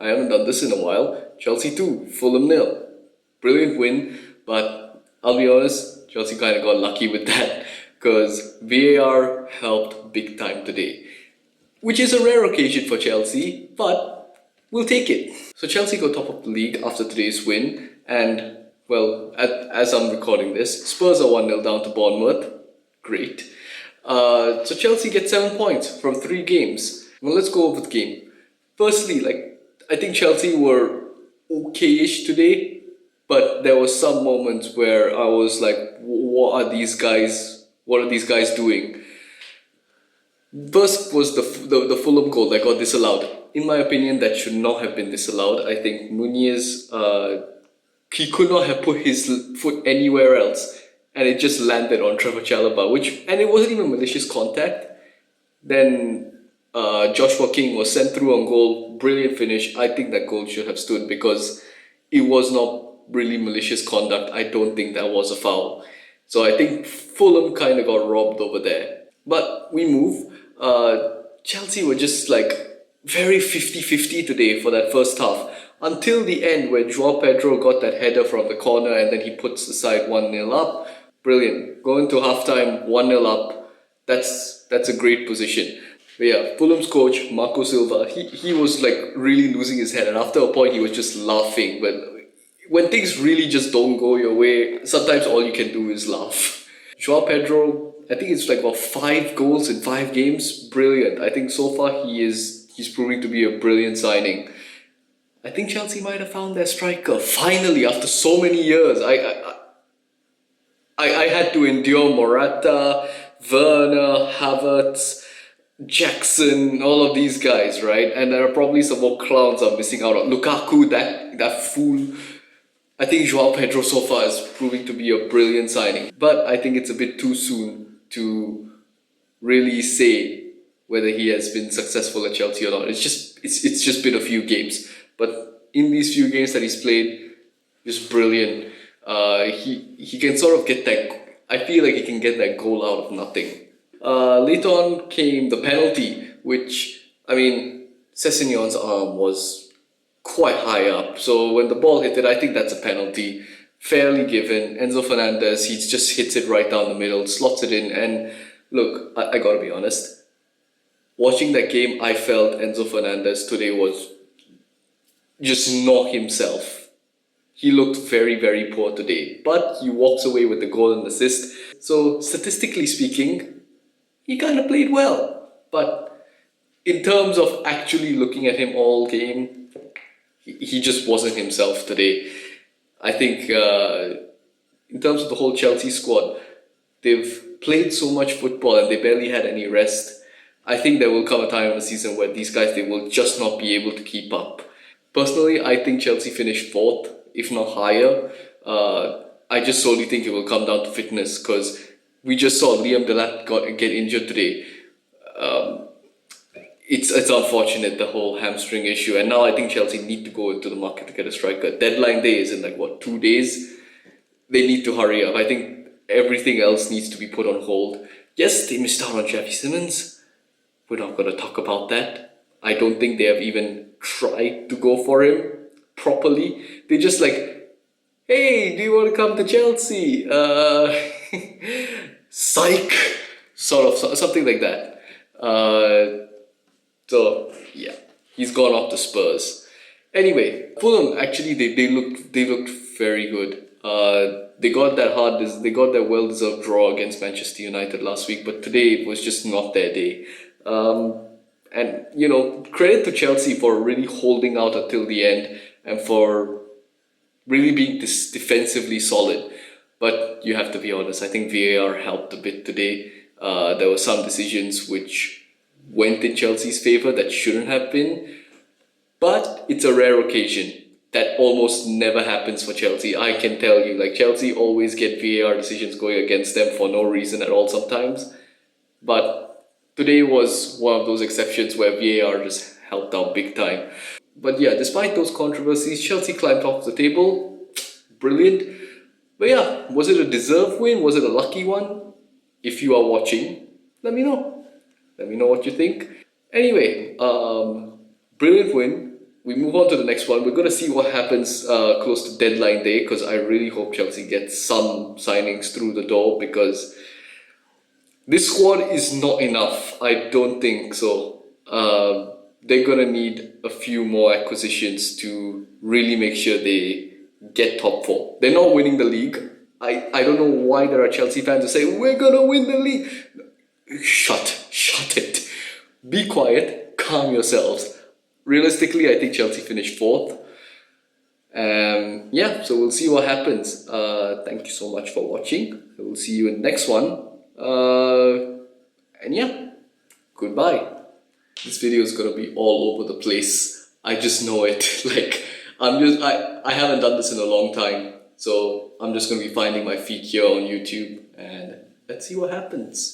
I haven't done this in a while. Chelsea 2, Fulham nil. Brilliant win, but I'll be honest, Chelsea kind of got lucky with that because VAR helped big time today, which is a rare occasion for Chelsea, but we'll take it. So Chelsea go top of the league after today's win, and well, as I'm recording this, Spurs are 1-0 down to Bournemouth. Great. So Chelsea get 7 points from 3 games. Well, let's go over the game. Firstly, I think Chelsea were okay-ish today, but there were some moments where I was like, what are these guys? What are these guys doing? First was the Fulham goal that got disallowed. In my opinion, that should not have been disallowed. I think Nunez, he could not have put his foot anywhere else, and it just landed on Trevor Chalobah, and it wasn't even malicious contact. Then Joshua King was sent through on goal, brilliant finish. I think that goal should have stood because it was not really malicious conduct. I don't think that was a foul. So I think Fulham kind of got robbed over there. But we move. Chelsea were just very 50-50 today for that first half. Until the end when Joao Pedro got that header from the corner and then he puts the side 1-0 up. Brilliant. Going to halftime 1-0 up. That's a great position. But yeah, Fulham's coach, Marco Silva, he was really losing his head, and after a point he was just laughing. But when things really just don't go your way, sometimes all you can do is laugh. Joao Pedro, I think it's about 5 goals in 5 games. Brilliant. I think so far he's proving to be a brilliant signing. I think Chelsea might have found their striker finally after so many years. I had to endure Morata, Werner, Havertz, Jackson, all of these guys, right? And there are probably some more clowns I'm missing out on. Lukaku, that fool. I think Joao Pedro so far is proving to be a brilliant signing. But I think it's a bit too soon to really say whether he has been successful at Chelsea or not. It's just been a few games. But in these few games that he's played, he's brilliant. He can sort of get that. I feel like he can get that goal out of nothing. Later on came the penalty, which, Sessegnon's arm was quite high up. So when the ball hit it, I think that's a penalty. Fairly given. Enzo Fernandez, he just hits it right down the middle, slots it in. And look, I gotta be honest. Watching that game, I felt Enzo Fernandez today was just not himself. He looked very, very poor today. But he walks away with the goal and assist. So statistically speaking, he kind of played well, but in terms of actually looking at him all game, he just wasn't himself today. I think in terms of the whole Chelsea squad, they've played so much football and they barely had any rest. I think there will come a time in the season where these guys, they will just not be able to keep up. Personally, I think Chelsea finished 4th, if not higher. I just solely think it will come down to fitness because we just saw Liam Delap get injured today. It's unfortunate, the whole hamstring issue, and now I think Chelsea need to go into the market to get a striker. Deadline day is in 2 days. They need to hurry up. I think everything else needs to be put on hold. Yes, they missed out on Xavi Simons. We're not going to talk about that. I don't think they have even tried to go for him properly. They just hey, do you want to come to Chelsea? Psych, sort of something like that. So yeah, he's gone off to Spurs. Anyway, Fulham actually they looked very good. They got that well-deserved draw against Manchester United last week, but today it was just not their day. And credit to Chelsea for really holding out until the end and for really being defensively solid. But you have to be honest, I think VAR helped a bit today. There were some decisions which went in Chelsea's favour that shouldn't have been. But it's a rare occasion. That almost never happens for Chelsea. I can tell you, Chelsea always get VAR decisions going against them for no reason at all sometimes. But today was one of those exceptions where VAR just helped out big time. But yeah, despite those controversies, Chelsea climbed off the table. Brilliant. But yeah, was it a deserved win? Was it a lucky one? If you are watching, let me know. Let me know what you think. Anyway, brilliant win. we move on to the next one. We're going to see what happens close to deadline day, because I really hope Chelsea gets some signings through the door, because this squad is not enough. I don't think so. They're going to need a few more acquisitions to really make sure they get top four. They're not winning the league. I don't know why there are Chelsea fans who say, we're going to win the league. Shut it. Be quiet, calm yourselves. Realistically, I think Chelsea finished fourth. Yeah, so we'll see what happens. Thank you so much for watching. We'll see you in the next one. And yeah, goodbye. This video is gonna be all over the place. I just know it. Like, I haven't done this in a long time. So I'm just gonna be finding my feet here on YouTube, and let's see what happens.